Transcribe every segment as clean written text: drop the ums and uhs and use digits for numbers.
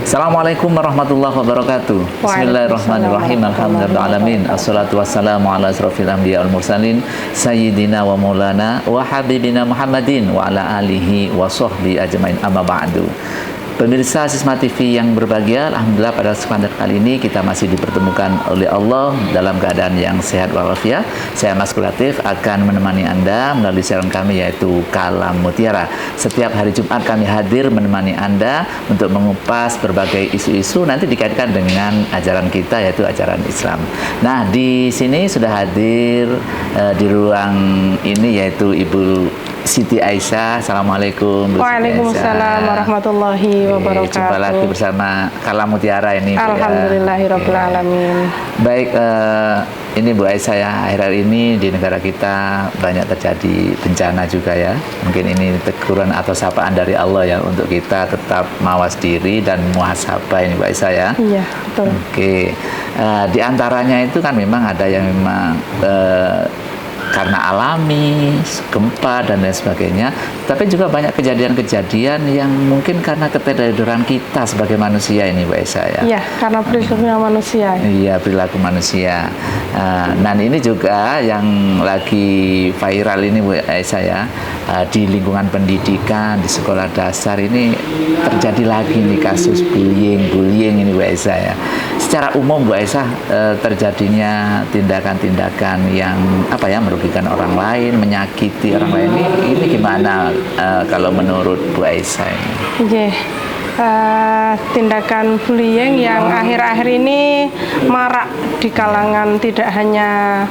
Assalamualaikum warahmatullahi wabarakatuh. Bismillahirrahmanirrahim. Alhamdulillahirrahmanirrahim. Assalatu wassalamu ala asrofil anbiya wal mursalin Sayyidina wa maulana wa habibina Muhammadin wa ala alihi wa sahbihi ajmain, amma ba'du. Pemirsa Sisma TV yang berbahagia, alhamdulillah pada kesempatan kali ini kita masih dipertemukan oleh Allah dalam keadaan yang sehat walafiat. Saya Mas Kulatif akan menemani Anda melalui siaran kami yaitu Kalam Mutiara. Setiap hari Jumat kami hadir menemani Anda untuk mengupas berbagai isu-isu nanti dikaitkan dengan ajaran kita yaitu ajaran Islam. Nah, di sini sudah hadir di ruang ini yaitu Ibu Siti Aisyah. Assalamualaikum. Waalaikumsalam warahmatullahi wabarakatuh. Jumpa lagi bersama Kalam Mutiara ini. Alhamdulillahirabbil alamin. Baik, ini Bu Aisyah ya, akhir-akhir ini di negara kita banyak terjadi bencana juga ya. Mungkin ini teguran atau sapaan dari Allah ya untuk kita tetap mawas diri dan muhasabah ini Bu Aisyah ya. Iya, betul. Oke. Di antaranya itu kan memang ada yang memang karena alami, gempa dan lain sebagainya, tapi juga banyak kejadian-kejadian yang mungkin karena keteledoran kita sebagai manusia ini Bu Aisyah ya. Iya, karena perilaku manusia. Iya, perilaku manusia. Dan ini juga yang lagi viral ini Bu Aisyah ya, di lingkungan pendidikan, di sekolah dasar ini terjadi lagi nih kasus bullying ini Bu Aisyah ya. Secara umum Bu Aisyah, terjadinya tindakan-tindakan yang merugikan orang lain, menyakiti orang lain ini gimana kalau menurut Bu Aisyah ini? Oke. Tindakan bullying yang akhir-akhir ini marak di kalangan tidak hanya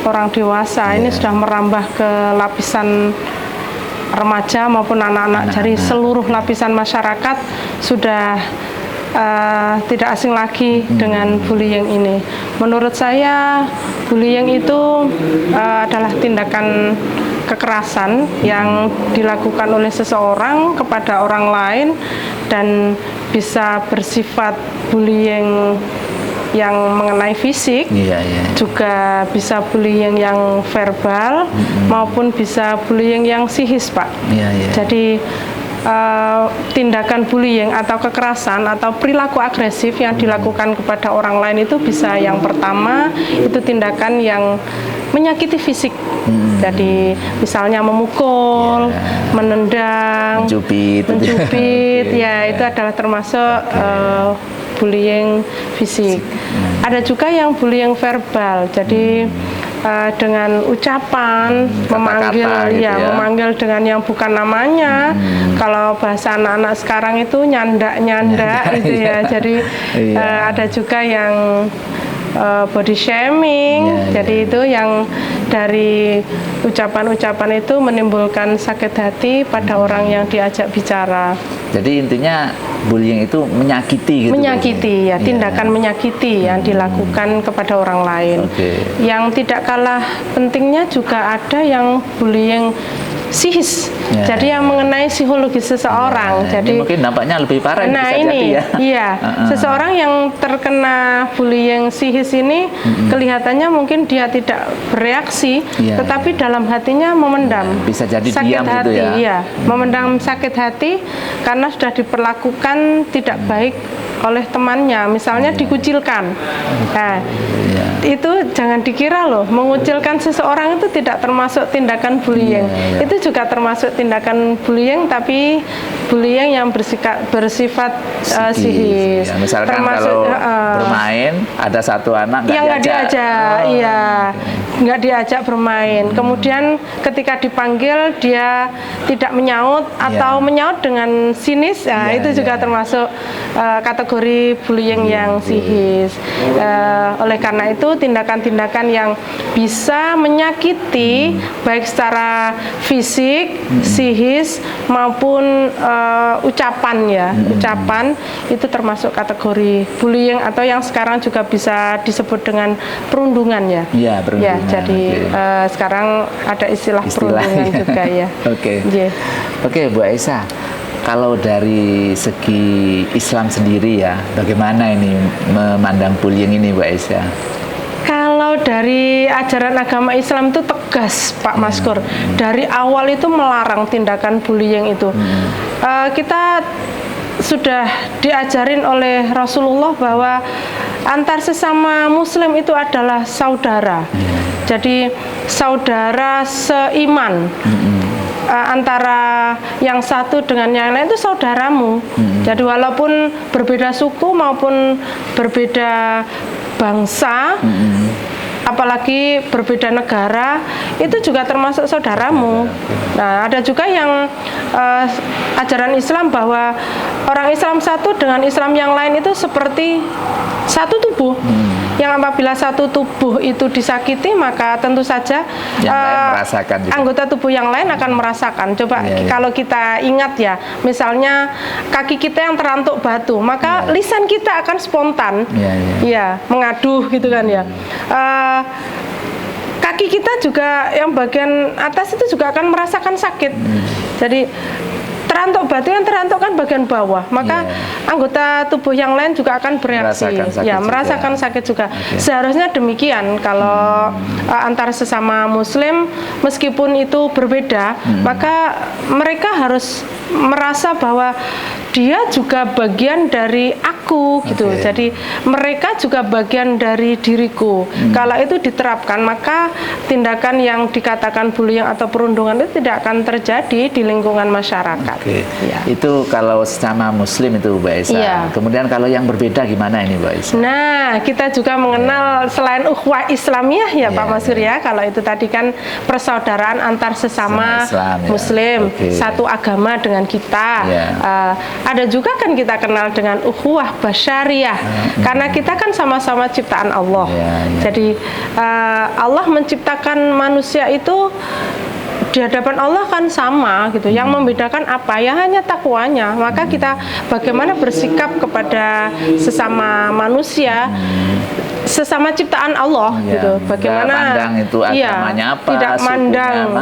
orang dewasa, ini sudah merambah ke lapisan remaja maupun anak-anak. Jadi seluruh lapisan masyarakat sudah tidak asing lagi dengan bullying ini. Menurut saya, bullying itu adalah tindakan kekerasan yang dilakukan oleh seseorang kepada orang lain dan bisa bersifat bullying yang mengenai fisik, juga bisa bullying yang verbal, maupun bisa bullying yang psikis, Pak. Jadi tindakan bullying atau kekerasan atau perilaku agresif yang dilakukan kepada orang lain itu bisa, yang pertama itu tindakan yang menyakiti fisik. Jadi misalnya memukul, menendang, mencubit, ya itu adalah termasuk bullying fisik. Ada juga yang bullying verbal. Jadi dengan ucapan memanggil memanggil dengan yang bukan namanya. Kalau bahasa anak-anak sekarang itu nyanda gitu ya. Jadi ada juga yang body shaming. Jadi itu yang dari ucapan-ucapan itu menimbulkan sakit hati pada orang yang diajak bicara. Jadi intinya bullying itu menyakiti gitu. Menyakiti ya, tindakan menyakiti yang dilakukan kepada orang lain. Yang tidak kalah pentingnya juga ada yang bullying psikis. Jadi yang mengenai psikologis seseorang. Jadi ini mungkin nampaknya lebih parah. Nah ini, seseorang yang terkena bullying psikis ini kelihatannya mungkin dia tidak bereaksi, tetapi dalam hatinya memendam. Bisa jadi sakit diam hati, gitu ya. Memendam sakit hati karena sudah diperlakukan tidak baik oleh temannya, misalnya dikucilkan. Nah, itu jangan dikira loh, mengucilkan seseorang itu tidak termasuk tindakan bullying. Itu juga termasuk tindakan bullying, tapi bullying yang bersifat psikis. Misalkan termasuk, kalau bermain ada satu anak nggak diajak, nggak diajak bermain. Kemudian ketika dipanggil dia tidak menyaut atau menyaut dengan sinis, itu juga termasuk kategori bullying yang psikis. Oleh karena itu tindakan-tindakan yang bisa menyakiti baik secara fisik, psikis maupun ucapan itu termasuk kategori bullying atau yang sekarang juga bisa disebut dengan perundungan ya. Perundungan. Jadi sekarang ada istilah perundungan juga ya. Oke, Bu Aisyah. Kalau dari segi Islam sendiri ya, bagaimana ini memandang bullying ini Bu Aisyah? Kalau dari ajaran agama Islam itu tegas Pak Maskur. Dari awal itu melarang tindakan bullying itu. Kita sudah diajarin oleh Rasulullah bahwa antar sesama muslim itu adalah saudara. Jadi saudara seiman. Antara yang satu dengan yang lain itu saudaramu. Jadi walaupun berbeda suku maupun berbeda bangsa, apalagi berbeda negara, itu juga termasuk saudaramu. Nah, ada juga yang ajaran Islam bahwa orang Islam satu dengan Islam yang lain itu seperti satu tubuh. Yang apabila satu tubuh itu disakiti, maka tentu saja yang lain merasakan juga. Anggota tubuh yang lain akan merasakan. Coba kalau kita ingat ya, misalnya kaki kita yang terantuk batu, maka lisan kita akan spontan, mengaduh gitu kan ya. Kaki kita juga yang bagian atas itu juga akan merasakan sakit. Jadi terantuk batu yang terantuk kan bagian bawah, maka anggota tubuh yang lain juga akan bereaksi, merasakan sakit juga. Seharusnya demikian kalau antar sesama muslim, meskipun itu berbeda, maka mereka harus merasa bahwa dia juga bagian dari aku gitu. Jadi mereka juga bagian dari diriku. Kalau itu diterapkan, maka tindakan yang dikatakan bullying atau perundungan itu tidak akan terjadi di lingkungan masyarakat. Itu kalau sesama muslim itu Bu Aisyah. Kemudian kalau yang berbeda gimana ini Bu Aisyah? Nah, kita juga mengenal selain ukhuwah Islamiyah ya Pak Maskur ya. Kalau itu tadi kan persaudaraan antar sesama muslim, satu agama dengan kita. Ada juga kan kita kenal dengan ukhuwah basyariah, karena kita kan sama-sama ciptaan Allah. Jadi Allah menciptakan manusia itu di hadapan Allah kan sama gitu. Yang membedakan apa? Ya hanya takwanya. Maka kita bagaimana bersikap kepada sesama manusia, sesama ciptaan Allah gitu. Bagaimana itu agamanya apa,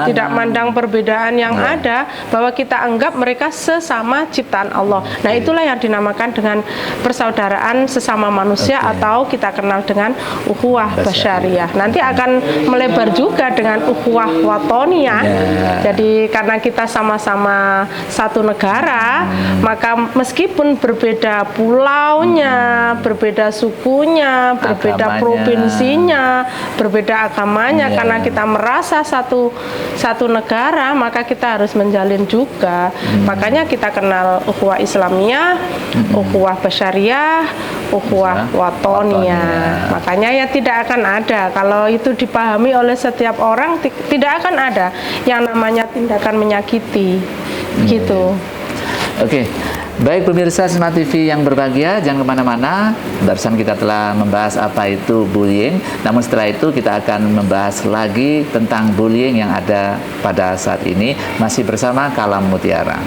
tidak mandang perbedaan yang ada, bahwa kita anggap mereka sesama ciptaan Allah. Nah, itulah yang dinamakan dengan persaudaraan sesama manusia atau kita kenal dengan ukhuwah basyariah. Nanti akan melebar juga dengan ukhuwah watoniyah. Jadi karena kita sama-sama satu negara, maka meskipun berbeda pulaunya, berbeda sukunya, berbeda provinsinya, berbeda agamanya, karena kita merasa satu negara, maka kita harus menjalin juga. Makanya kita kenal ukhuwah Islamiyah, ukhuwah basyariah, ukhuwah watoniyah. Makanya ya tidak akan ada, kalau itu dipahami oleh setiap orang, tidak akan ada yang namanya tindakan menyakiti gitu. Baik pemirsa Smart TV yang berbahagia, jangan kemana-mana. Barusan kita telah membahas apa itu bullying, namun setelah itu kita akan membahas lagi tentang bullying yang ada pada saat ini, masih bersama Kalam Mutiara.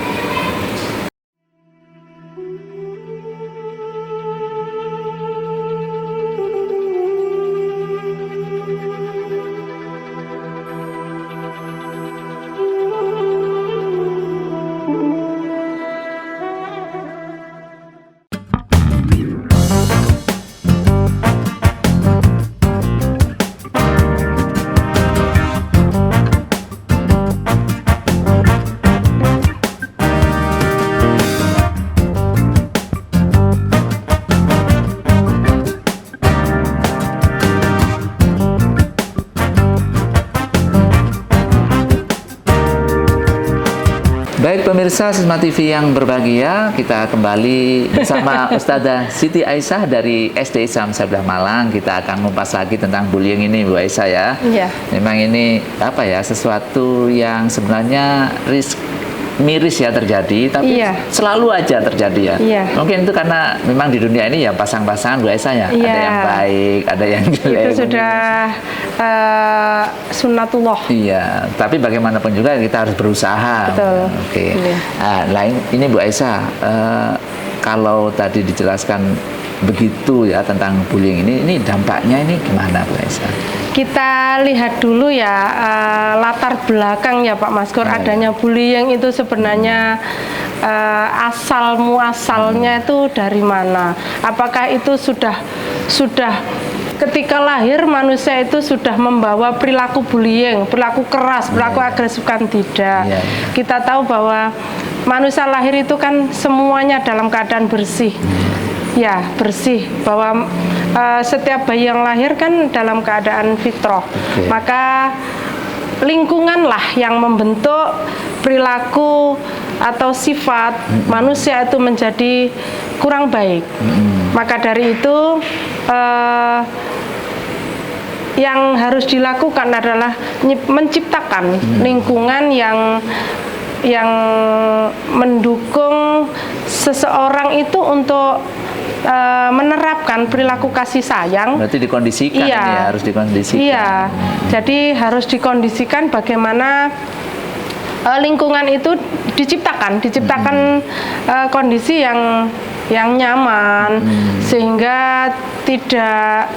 Baik pemirsa Smart TV yang berbahagia, kita kembali bersama Ustazah Siti Aisyah dari SD Islam Sabdah Malang. Kita akan mengupas lagi tentang bullying ini Bu Aisyah ya. Memang ini apa ya, sesuatu yang sebenarnya miris ya terjadi, tapi selalu aja terjadi ya. Mungkin itu karena memang di dunia ini ya pasang-pasangan Bu Aisyah ya. Ada yang baik, ada yang jelek. Itu sudah sunnatullah. Tapi bagaimanapun juga kita harus berusaha. Nah, ini Bu Aisyah, kalau tadi dijelaskan begitu ya tentang bullying ini dampaknya ini gimana Bu Aisyah? Kita lihat dulu ya latar belakang ya Pak Maskur, adanya bullying itu sebenarnya asal muasalnya itu dari mana? Apakah itu sudah ketika lahir manusia itu sudah membawa perilaku bullying, perilaku keras, perilaku agresif? Kan tidak. Kita tahu bahwa manusia lahir itu kan semuanya dalam keadaan bersih. Ya, bersih, bahwa setiap bayi yang lahir kan dalam keadaan fitrah. Maka lingkunganlah yang membentuk perilaku atau sifat manusia itu menjadi kurang baik. Maka dari itu yang harus dilakukan adalah menciptakan lingkungan yang mendukung seseorang itu untuk menerapkan perilaku kasih sayang. Berarti dikondisikan, iya, ini ya, harus dikondisikan. Iya, jadi harus dikondisikan bagaimana lingkungan itu diciptakan kondisi yang nyaman, sehingga tidak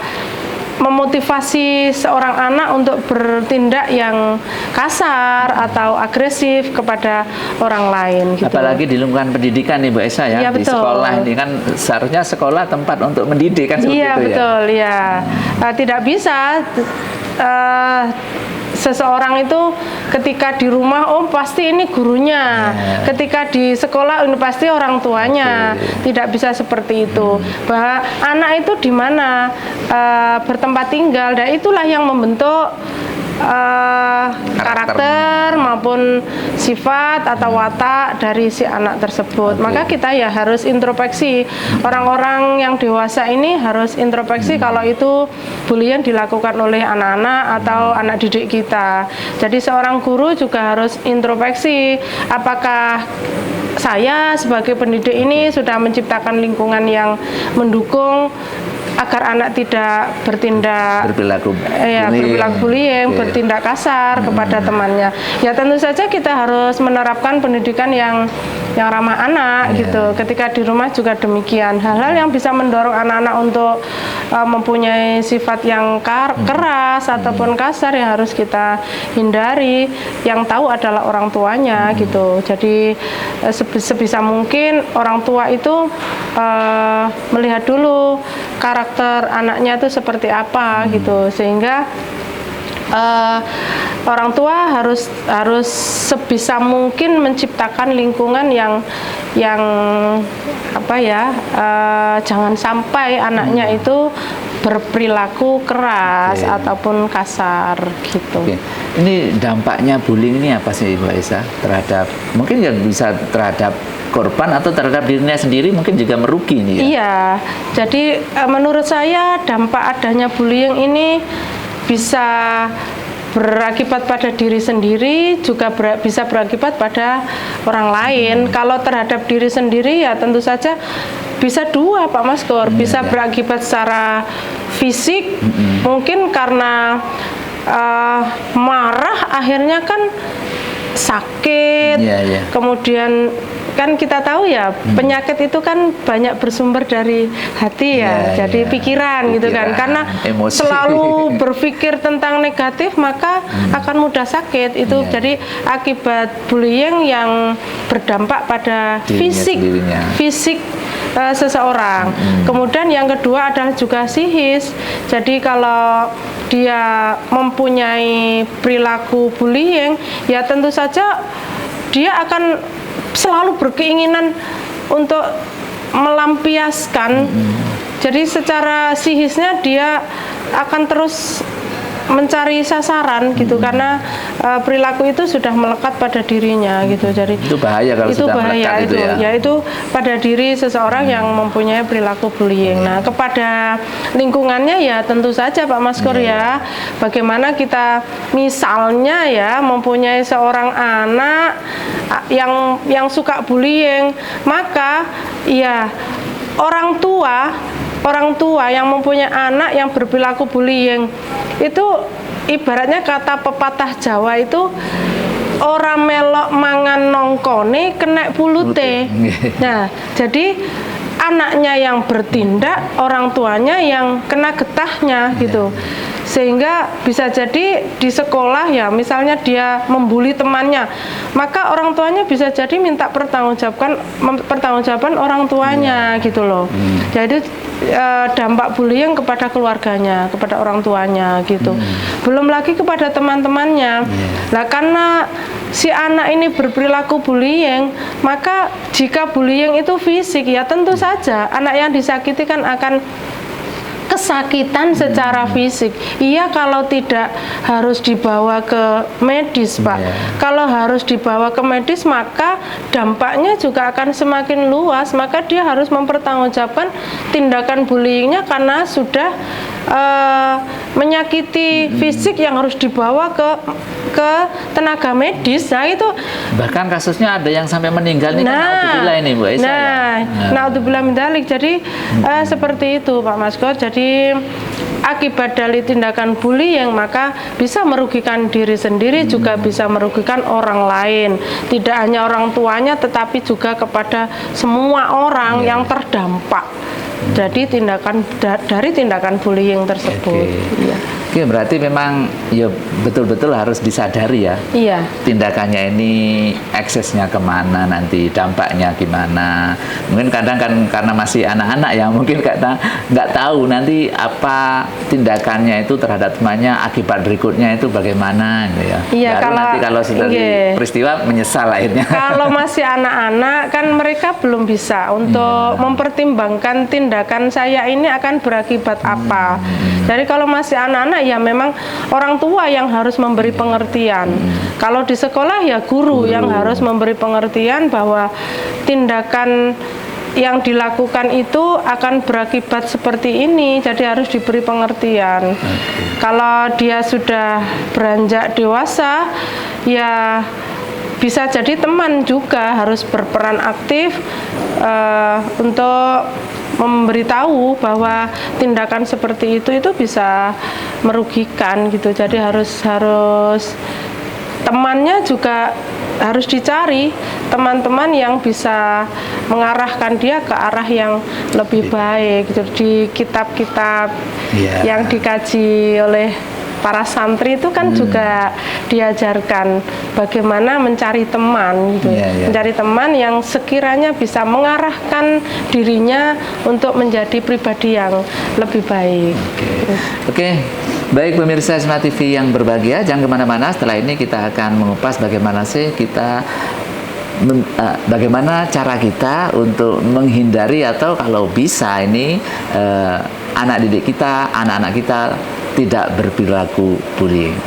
memotivasi seorang anak untuk bertindak yang kasar atau agresif kepada orang lain. Gitu. Apalagi di lingkungan pendidikan nih Bu Esa ya, di sekolah ini kan seharusnya sekolah tempat untuk mendidik kan seperti iya, itu betul, ya. Tidak bisa seseorang itu ketika di rumah pasti ini gurunya, ketika di sekolah ini pasti orang tuanya. Tidak bisa seperti itu. Bahwa anak itu di mana bertempat tinggal, dan itulah yang membentuk karakter maupun sifat atau watak dari si anak tersebut. Maka kita ya harus introspeksi. Orang-orang yang dewasa ini harus introspeksi kalau itu bullying dilakukan oleh anak-anak atau anak didik kita. Jadi seorang guru juga harus introspeksi, apakah saya sebagai pendidik ini sudah menciptakan lingkungan yang mendukung agar anak tidak berperilaku bullying, bertindak kasar kepada temannya. Ya tentu saja kita harus menerapkan pendidikan yang ramah anak gitu. Ketika di rumah juga demikian. Hal-hal yang bisa mendorong anak-anak untuk mempunyai sifat yang keras ataupun kasar yang harus kita hindari. Yang tahu adalah orang tuanya gitu. Jadi sebisa mungkin orang tua itu melihat dulu karakter anaknya itu seperti apa gitu, sehingga orang tua harus sebisa mungkin menciptakan lingkungan yang jangan sampai anaknya itu berperilaku keras ataupun kasar gitu. Ini dampaknya bullying ini apa sih Mbak Esa terhadap, mungkin ya bisa terhadap korban atau terhadap dirinya sendiri, mungkin juga merugi nih ya? Iya, jadi menurut saya dampak adanya bullying ini bisa berakibat pada diri sendiri, juga bisa berakibat pada orang lain. Kalau terhadap diri sendiri ya tentu saja bisa dua Pak Maskor, bisa berakibat secara fisik, mungkin karena marah akhirnya kan sakit, kemudian kan kita tahu ya penyakit itu kan banyak bersumber dari hati ya, jadi pikiran gitu kan, karena emosi. Selalu berpikir tentang negatif maka akan mudah sakit itu. Jadi akibat bullying yang berdampak pada fisik seseorang. Kemudian yang kedua adalah juga psikis. Jadi kalau dia mempunyai perilaku bullying, ya tentu saja dia akan selalu berkeinginan untuk melampiaskan. Jadi secara psikisnya dia akan terus mencari sasaran gitu, karena perilaku itu sudah melekat pada dirinya gitu. Jadi itu bahaya kalau itu sudah bahaya melekat itu ya. Yaitu pada diri seseorang yang mempunyai perilaku bullying. Nah, kepada lingkungannya ya tentu saja Pak Maskor ya, bagaimana kita misalnya ya mempunyai seorang anak yang suka bullying, maka ya orang tua yang mempunyai anak yang berperilaku bullying itu ibaratnya kata pepatah Jawa itu orang melok mangan nongkone kena pulute. Nah, jadi anaknya yang bertindak, orang tuanya yang kena getahnya gitu. Sehingga bisa jadi di sekolah ya misalnya dia membuli temannya, maka orang tuanya bisa jadi minta pertanggungjawaban orang tuanya gitu loh. Jadi dampak bullying kepada keluarganya, kepada orang tuanya gitu. Belum lagi kepada teman-temannya. Nah, karena si anak ini berperilaku bullying, maka jika bullying itu fisik, ya tentu saja anak yang disakiti kan akan kesakitan secara fisik. Iya, kalau tidak harus dibawa ke medis, Pak. Kalau harus dibawa ke medis, maka dampaknya juga akan semakin luas. Maka dia harus mempertanggungjawabkan tindakan bullyingnya karena sudah menyakiti fisik yang harus dibawa ke tenaga medis. Nah, itu bahkan kasusnya ada yang sampai meninggal ini. Naudzubillah ini, Bu Aisyah. Naudzubillah min dzalik. Jadi seperti itu, Pak Maskot. Jadi akibat dari tindakan bullying maka bisa merugikan diri sendiri, juga bisa merugikan orang lain. Tidak hanya orang tuanya tetapi juga kepada semua orang yang terdampak. Jadi dari tindakan bullying tersebut. Oke, berarti memang ya betul-betul harus disadari ya. Iya. Tindakannya ini eksesnya kemana, nanti dampaknya gimana. Mungkin kadang kan karena masih anak-anak ya, mungkin nggak tahu nanti apa tindakannya itu terhadap temannya, akibat berikutnya itu bagaimana gitu ya. Iya, kalau sudah peristiwa menyesal akhirnya. Kalau masih anak-anak kan mereka belum bisa untuk mempertimbangkan tindakan saya ini akan berakibat apa. Jadi kalau masih anak-anak ya memang orang tua yang harus memberi pengertian. Kalau di sekolah ya guru yang harus memberi pengertian bahwa tindakan yang dilakukan itu akan berakibat seperti ini, jadi harus diberi pengertian. Kalau dia sudah beranjak dewasa, ya bisa jadi teman juga harus berperan aktif untuk memberitahu bahwa tindakan seperti itu bisa merugikan gitu. Jadi harus temannya juga harus dicari teman-teman yang bisa mengarahkan dia ke arah yang lebih baik gitu. Di kitab-kitab yang dikaji oleh para santri itu kan juga diajarkan bagaimana mencari teman gitu. Mencari teman yang sekiranya bisa mengarahkan dirinya untuk menjadi pribadi yang lebih baik. Oke. Baik pemirsa Smart TV yang berbahagia, jangan kemana-mana. Setelah ini kita akan mengupas bagaimana sih bagaimana cara kita untuk menghindari atau kalau bisa ini anak didik kita, anak-anak kita tidak berperilaku bullying.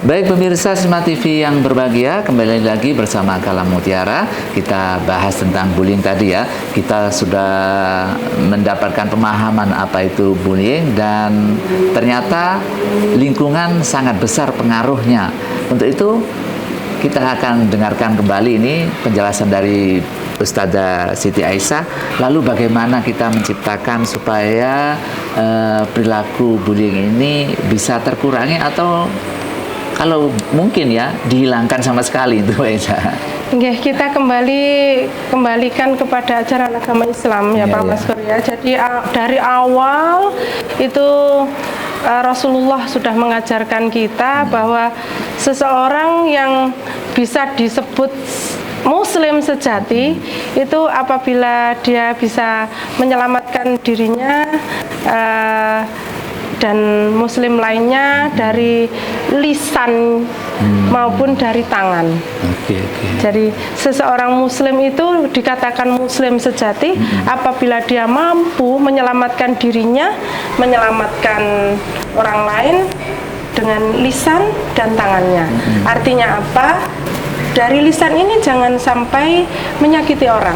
Baik pemirsa Smart TV yang berbahagia, kembali lagi bersama Kalam Mutiara. Kita bahas tentang bullying tadi ya. Kita sudah mendapatkan pemahaman apa itu bullying dan ternyata lingkungan sangat besar pengaruhnya. Untuk itu kita akan dengarkan kembali ini penjelasan dari Ustazah Siti Aisyah. Lalu bagaimana kita menciptakan supaya perilaku bullying ini bisa terkurangi atau kalau mungkin ya dihilangkan sama sekali itu Aisyah. Kita kembalikan kepada ajaran agama Islam ya Pak Maskor ya. Jadi dari awal itu Rasulullah sudah mengajarkan kita bahwa seseorang yang bisa disebut Muslim sejati itu apabila dia bisa menyelamatkan dirinya dan Muslim lainnya dari lisan maupun dari tangan. Jadi seseorang Muslim itu dikatakan Muslim sejati apabila dia mampu menyelamatkan dirinya, menyelamatkan orang lain dengan lisan dan tangannya. Artinya apa? Dari lisan ini jangan sampai menyakiti orang.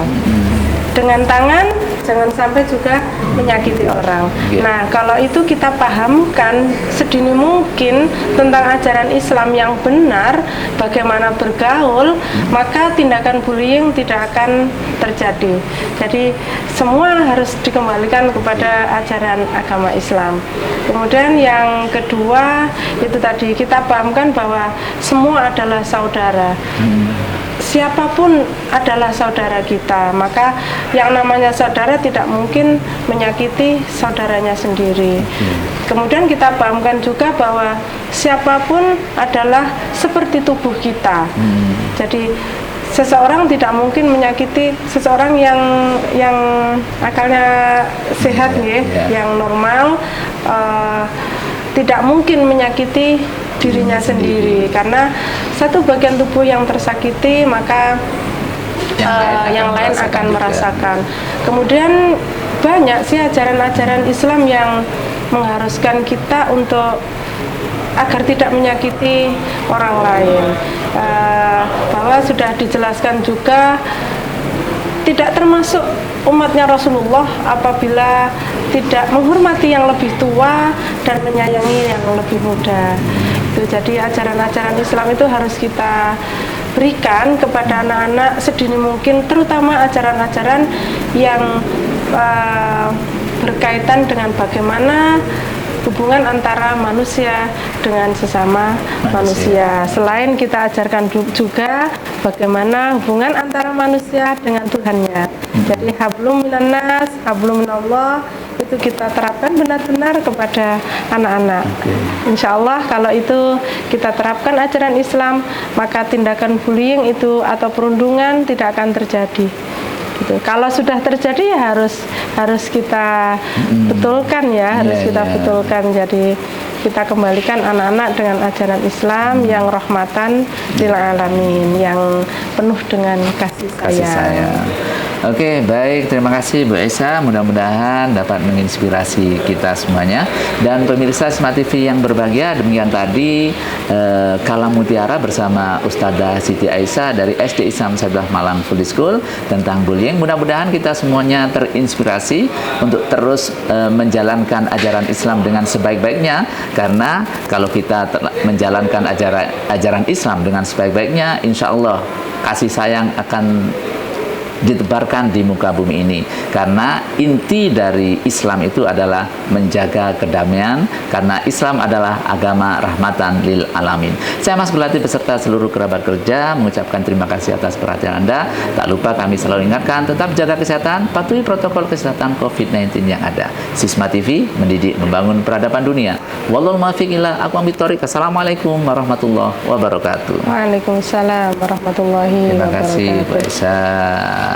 Dengan tangan jangan sampai juga menyakiti orang. Nah, kalau itu kita pahamkan sedini mungkin tentang ajaran Islam yang benar, bagaimana bergaul, maka tindakan bullying tidak akan terjadi. Jadi semua harus dikembalikan kepada ajaran agama Islam. Kemudian yang kedua itu tadi kita pahamkan bahwa semua adalah saudara. siapapun adalah saudara kita, maka yang namanya saudara tidak mungkin menyakiti saudaranya sendiri. Kemudian kita pahamkan juga bahwa siapapun adalah seperti tubuh kita. Jadi seseorang tidak mungkin menyakiti seseorang yang akalnya sehat, yang normal, tidak mungkin menyakiti dirinya sendiri, karena satu bagian tubuh yang tersakiti maka yang lain akan merasakan. Kemudian banyak sih ajaran-ajaran Islam yang mengharuskan kita untuk agar tidak menyakiti orang lain. Bahwa sudah dijelaskan juga tidak termasuk umatnya Rasulullah apabila tidak menghormati yang lebih tua dan menyayangi yang lebih muda. Itu jadi ajaran-ajaran Islam itu harus kita berikan kepada anak-anak sedini mungkin, terutama ajaran-ajaran yang berkaitan dengan bagaimana hubungan antara manusia dengan sesama manusia. Selain kita ajarkan juga bagaimana hubungan antara manusia dengan Tuhannya. Jadi hablum minannas, hablum minallah, itu kita terapkan benar-benar kepada anak-anak. Insya Allah kalau itu kita terapkan ajaran Islam, maka tindakan bullying itu atau perundungan tidak akan terjadi. Gitu. Kalau sudah terjadi ya harus kita betulkan ya, harus kita betulkan. Jadi kita kembalikan anak-anak dengan ajaran Islam yang rahmatan lil alamin, yang penuh dengan kasih sayang. Oke, baik. Terima kasih Bu Esa. Mudah-mudahan dapat menginspirasi kita semuanya. Dan pemirsa Smart TV yang berbahagia, demikian tadi Kalam Mutiara bersama Ustadzah Siti Aisyah dari SD Islam Sabilah Malang Full School tentang bullying. Mudah-mudahan kita semuanya terinspirasi untuk terus menjalankan ajaran Islam dengan sebaik-baiknya. Karena kalau kita menjalankan ajaran Islam dengan sebaik-baiknya, insya Allah kasih sayang akan ditebarkan di muka bumi ini. Karena inti dari Islam itu adalah menjaga kedamaian, karena Islam adalah agama rahmatan lil alamin. Saya Mas Gulati beserta seluruh kerabat kerja mengucapkan terima kasih atas perhatian Anda. Tak lupa kami selalu ingatkan, tetap jaga kesehatan, patuhi protokol kesehatan COVID-19 yang ada. Sisma TV, mendidik membangun peradaban dunia. Wallahul muwaffiq ila aqwamit thoriq. Assalamualaikum warahmatullahi wabarakatuh. Waalaikumsalam warahmatullahi wabarakatuh. Terima kasih Bu Aisyah.